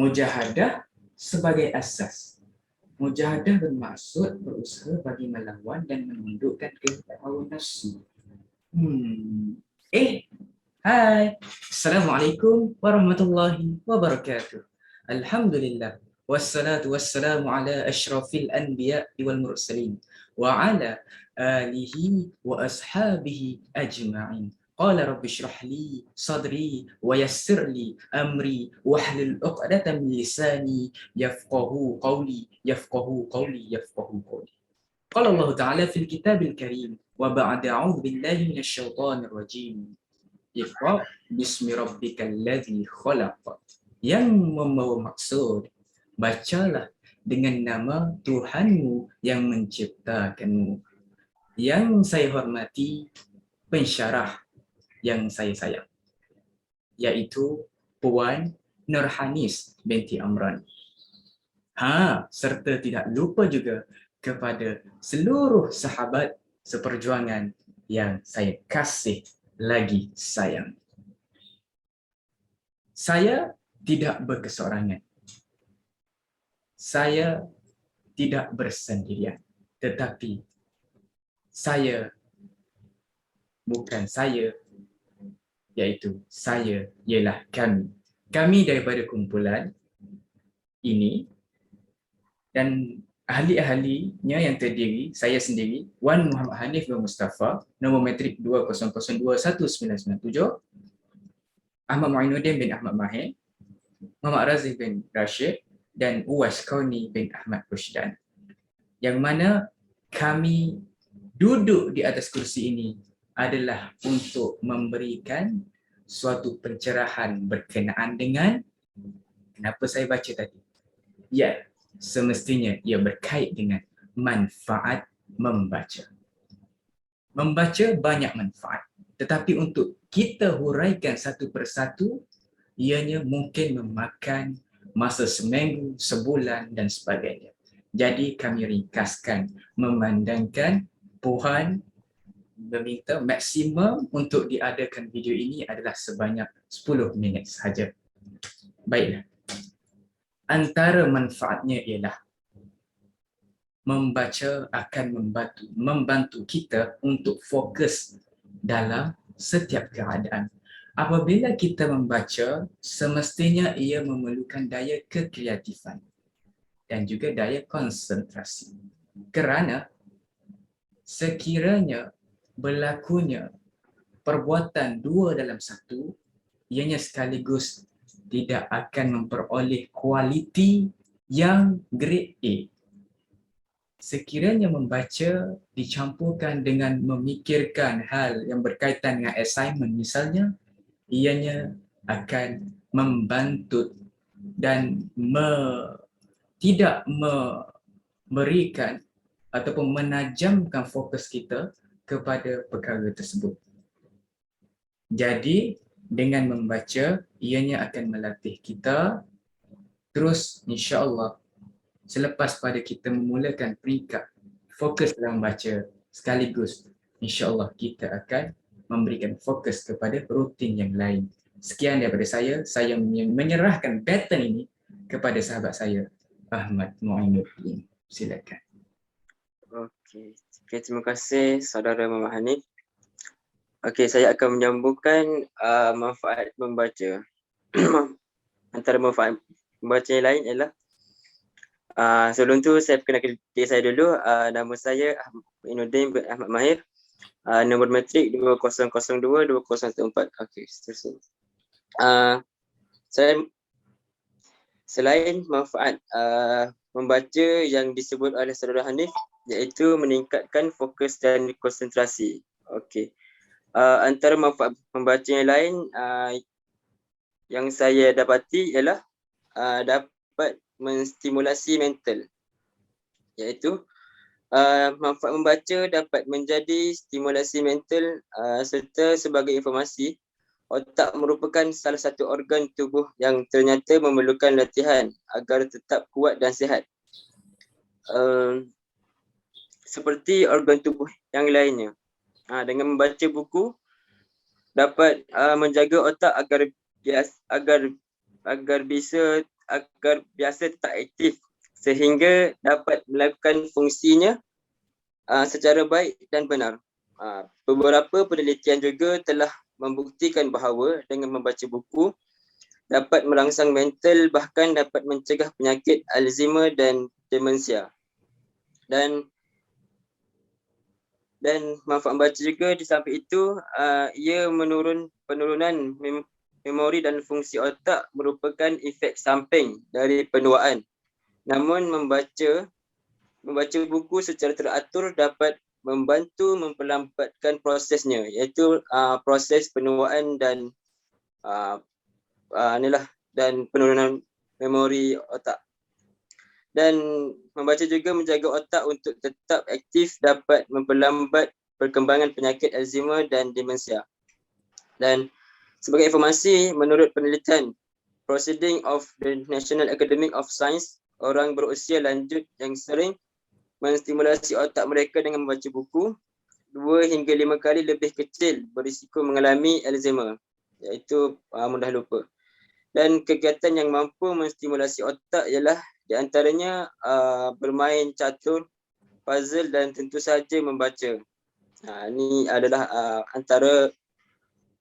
Mujahadah sebagai asas. Mujahadah bermaksud berusaha bagi melawan dan menundukkan kehendak hawa nafsu. Hai. Assalamualaikum warahmatullahi wabarakatuh. Alhamdulillah. Wassalatu wassalamu ala ashrafil anbiya wal mursalin wa ala alihi wa ashabihi ajma'in. Qala rabbi shrah li sadri wa yassir li amri wahlul 'uqdatam min lisani yafqahu qawli. Qala Allah Ta'ala fil kitabil karim wa ba'da a'udzu billahi minasy syaithanir rajim. Iqra bismi rabbikal ladzi khalaq. Yang membawa maksud, bacalah dengan nama Tuhanmu yang menciptakanmu. Yang saya hormati pensyarah yang saya sayang, iaitu Puan Nurhanis binti Amran. Serta tidak lupa juga kepada seluruh sahabat seperjuangan yang saya kasih lagi sayang. Saya tidak berkesorangan. Saya tidak bersendirian. Tetapi saya bukan saya, iaitu saya ialah kami. Kami daripada kumpulan ini dan ahli-ahlinya yang terdiri, saya sendiri, Wan Muhammad Hanif bin Mustafa, nombor matrik 20021997, Ahmad Muinuddin bin Ahmad Mahir, Muhammad Razif bin Rashid, dan Uwas Kauni bin Ahmad Rushdan. Yang mana kami duduk di atas kursi ini adalah untuk memberikan suatu pencerahan berkenaan dengan kenapa saya baca tadi. Ya, semestinya ia berkait dengan manfaat membaca. Membaca banyak manfaat, tetapi untuk kita huraikan satu persatu, ianya mungkin memakan masa seminggu, sebulan dan sebagainya. Jadi kami ringkaskan, memandangkan Puan meminta maksimum untuk diadakan video ini adalah sebanyak 10 minit sahaja. Baiklah. Antara manfaatnya ialah membaca akan membantu kita untuk fokus dalam setiap keadaan. Apabila kita membaca, semestinya ia memerlukan daya kekreatifan dan juga daya konsentrasi. Kerana sekiranya berlakunya perbuatan dua dalam satu, ianya sekaligus tidak akan memperoleh kualiti yang grade A. Sekiranya membaca dicampurkan dengan memikirkan hal yang berkaitan dengan assignment misalnya, ianya akan membantu dan tidak memberikan ataupun menajamkan fokus kita kepada perkara tersebut. Jadi, dengan membaca, ianya akan melatih kita. Terus, insya-Allah, selepas pada kita memulakan peringkat fokus dalam membaca sekaligus, insya-Allah kita akan memberikan fokus kepada rutin yang lain. Sekian daripada saya menyerahkan baton ini kepada sahabat saya, Ahmad Muinuddin. Silakan. Okey, terima kasih saudara Muhammad Hanif. Okey, saya akan menyambungkan manfaat membaca. Antara manfaat membaca yang lain ialah sebelum tu saya perkenalkan diri saya dulu. Nama saya Ahmad Muinuddin bin Ahmad Mahir. Nombor matrik 2002-2014. Okey, seterusnya. Saya selain manfaat membaca yang disebut oleh saudara Hanif, iaitu meningkatkan fokus dan konsentrasi. Okey. Antara manfaat membaca yang lain yang saya dapati ialah dapat menstimulasi mental, iaitu manfaat membaca dapat menjadi stimulasi mental serta sebagai informasi, otak merupakan salah satu organ tubuh yang ternyata memerlukan latihan agar tetap kuat dan sihat. Seperti organ tubuh yang lainnya. Dengan membaca buku dapat menjaga otak agar bisa agar biasa tetap aktif sehingga dapat melakukan fungsinya secara baik dan benar. Beberapa penelitian juga telah membuktikan bahawa dengan membaca buku dapat merangsang mental, bahkan dapat mencegah penyakit Alzheimer dan demensia. Dan manfaat membaca juga di samping itu, ia penurunan memori dan fungsi otak merupakan efek samping dari penuaan. Namun membaca buku secara teratur dapat membantu memperlambatkan prosesnya, iaitu proses penuaan dan dan penurunan memori otak. Dan membaca juga menjaga otak untuk tetap aktif, dapat memperlambat perkembangan penyakit Alzheimer dan demensia. Dan sebagai informasi, menurut penelitian Proceeding of the National Academy of Science, orang berusia lanjut yang sering menstimulasi otak mereka dengan membaca buku 2 hingga 5 kali lebih kecil berisiko mengalami Alzheimer, iaitu mudah lupa. Dan kegiatan yang mampu menstimulasi otak ialah di antaranya bermain catur, puzzle dan tentu saja membaca. Ini adalah antara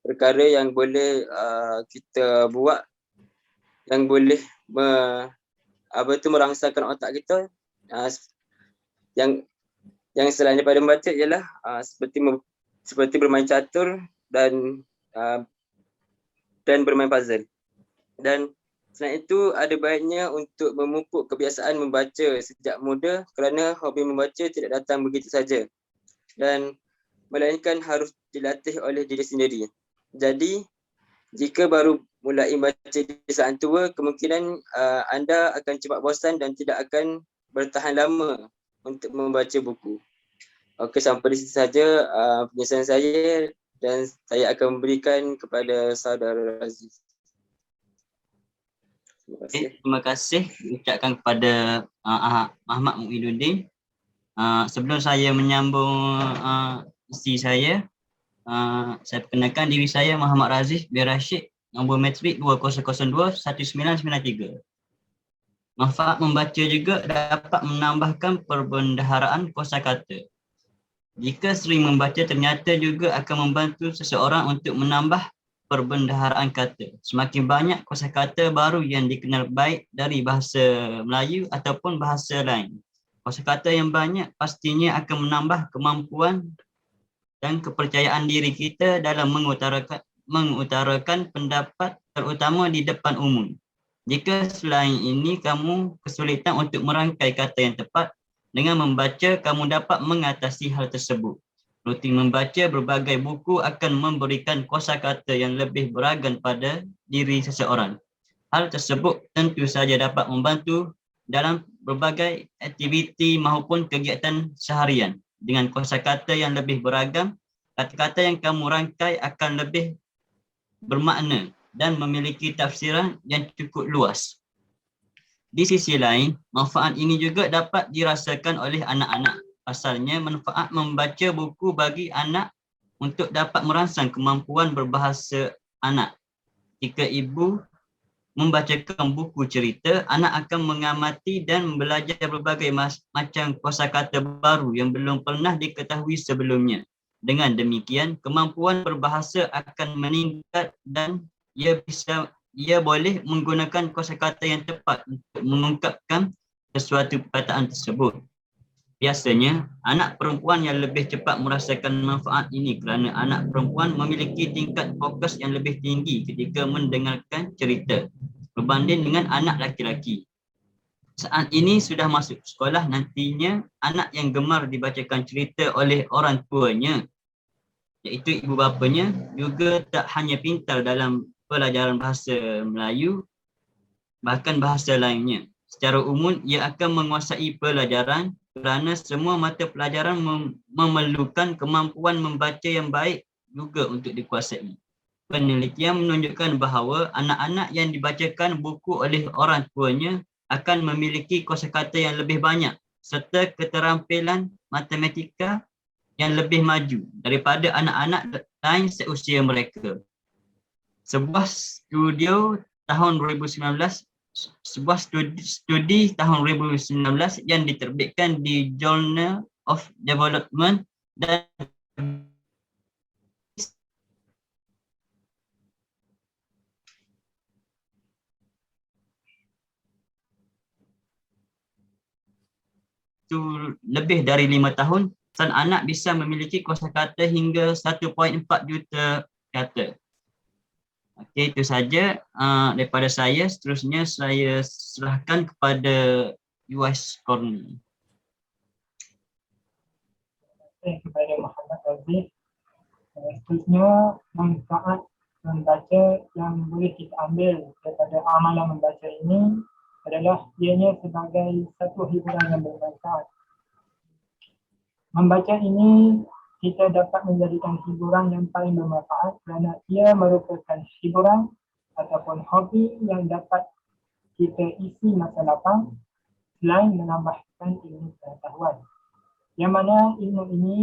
perkara yang boleh kita buat yang boleh merangsangkan otak kita. Yang selain daripada membaca ialah seperti bermain catur dan bermain puzzle. Dan selain itu, ada baiknya untuk memupuk kebiasaan membaca sejak muda kerana hobi membaca tidak datang begitu saja dan melainkan harus dilatih oleh diri sendiri. Jadi, jika baru mulai membaca di saat tua, kemungkinan anda akan cepat bosan dan tidak akan bertahan lama untuk membaca buku. Okey, sampai di situ saja penjelasan saya dan saya akan memberikan kepada saudara Aziz. Terima kasih ucapkan kepada Ahmad Muinuddin. Sebelum saya menyambung isi saya perkenalkan diri saya Muhammad Raziz bin Rashid, nombor matrik 2002-1993. Manfaat membaca juga dapat menambahkan perbendaharaan kosakata. Jika sering membaca, ternyata juga akan membantu seseorang untuk menambah perbendaharaan kata. Semakin banyak kosakata baru yang dikenal baik dari bahasa Melayu ataupun bahasa lain. Kosakata yang banyak pastinya akan menambah kemampuan dan kepercayaan diri kita dalam mengutarakan pendapat, terutama di depan umum. Jika selain ini kamu kesulitan untuk merangkai kata yang tepat, dengan membaca kamu dapat mengatasi hal tersebut. Rutin membaca berbagai buku akan memberikan kosakata yang lebih beragam pada diri seseorang. Hal tersebut tentu saja dapat membantu dalam berbagai aktiviti maupun kegiatan seharian. Dengan kosakata yang lebih beragam, kata-kata yang kamu rangkai akan lebih bermakna dan memiliki tafsiran yang cukup luas. Di sisi lain, manfaat ini juga dapat dirasakan oleh anak-anak. Pasalnya, manfaat membaca buku bagi anak untuk dapat merangsang kemampuan berbahasa anak. Jika ibu membacakan buku cerita, anak akan mengamati dan belajar berbagai macam kosakata baru yang belum pernah diketahui sebelumnya. Dengan demikian, kemampuan berbahasa akan meningkat dan ia boleh menggunakan kosakata yang tepat untuk mengungkapkan sesuatu perkataan tersebut. Biasanya, anak perempuan yang lebih cepat merasakan manfaat ini kerana anak perempuan memiliki tingkat fokus yang lebih tinggi ketika mendengarkan cerita berbanding dengan anak laki-laki. Saat ini sudah masuk sekolah, nantinya anak yang gemar dibacakan cerita oleh orang tuanya, iaitu ibu bapanya, juga tak hanya pintar dalam pelajaran bahasa Melayu, bahkan bahasa lainnya. Secara umum, ia akan menguasai pelajaran kerana semua mata pelajaran memerlukan kemampuan membaca yang baik juga untuk dikuasai. Penelitian menunjukkan bahawa anak-anak yang dibacakan buku oleh orang tuanya akan memiliki kosakata yang lebih banyak serta keterampilan matematika yang lebih maju daripada anak-anak lain seusia mereka. Sebuah studio tahun 2019 sebuah studi tahun 2019 yang diterbitkan di Journal of Development dan itu lebih dari 5 tahun, sang anak bisa memiliki kosakata hingga 1.4 juta kata. Okey, itu saja daripada saya. Seterusnya saya serahkan kepada Yuas Korni. Kepada Muhammad Aziz. Seterusnya, manfaat membaca yang boleh kita ambil daripada amalan membaca ini adalah ianya sebagai satu hiburan yang bermanfaat. Membaca ini kita dapat menjadikan hiburan yang paling bermanfaat kerana ia merupakan hiburan ataupun hobi yang dapat kita isi masa lapang selain menambahkan ilmu pengetahuan. Yang mana ilmu ini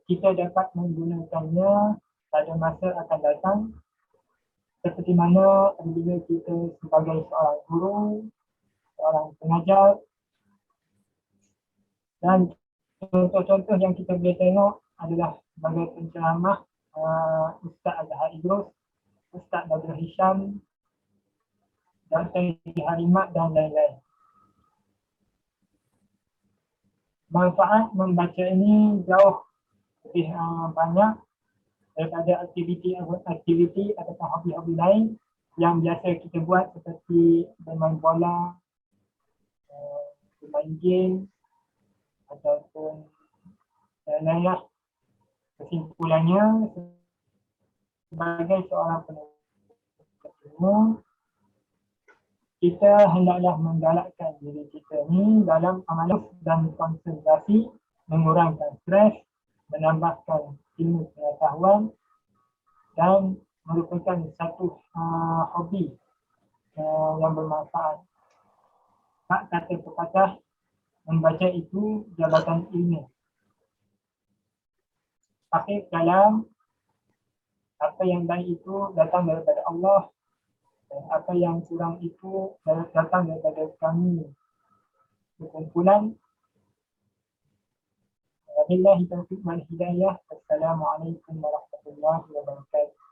kita dapat menggunakannya pada masa akan datang seperti mana apabila kita sebagai seorang guru, seorang pengajar, dan contoh-contoh yang kita boleh tengok adalah sebagai penceramah Ustaz Azhar Idrus, Ustaz Badrul Hisham, Dr. Harimat dan lain-lain. Manfaat membaca ini jauh lebih banyak daripada aktiviti atau hobi-hobi lain yang biasa kita buat seperti bermain bola, bermain game ataupun lain-lain. Kesimpulannya, sebagai seorang penuntut ilmu, kita hendaklah menggalakkan diri kita ni dalam amalan dan konsentrasi, mengurangkan stres, menambahkan ilmu pengetahuan dan merupakan satu hobi yang bermanfaat. Tak kata pepatah, membaca itu jabatan ilmu. Akhir kalam, apa yang baik itu datang daripada Allah dan apa yang kurang itu datang daripada kami berkumpulan. Wabillahi taufiq wal hidayah. Assalamualaikum warahmatullahi wabarakatuh.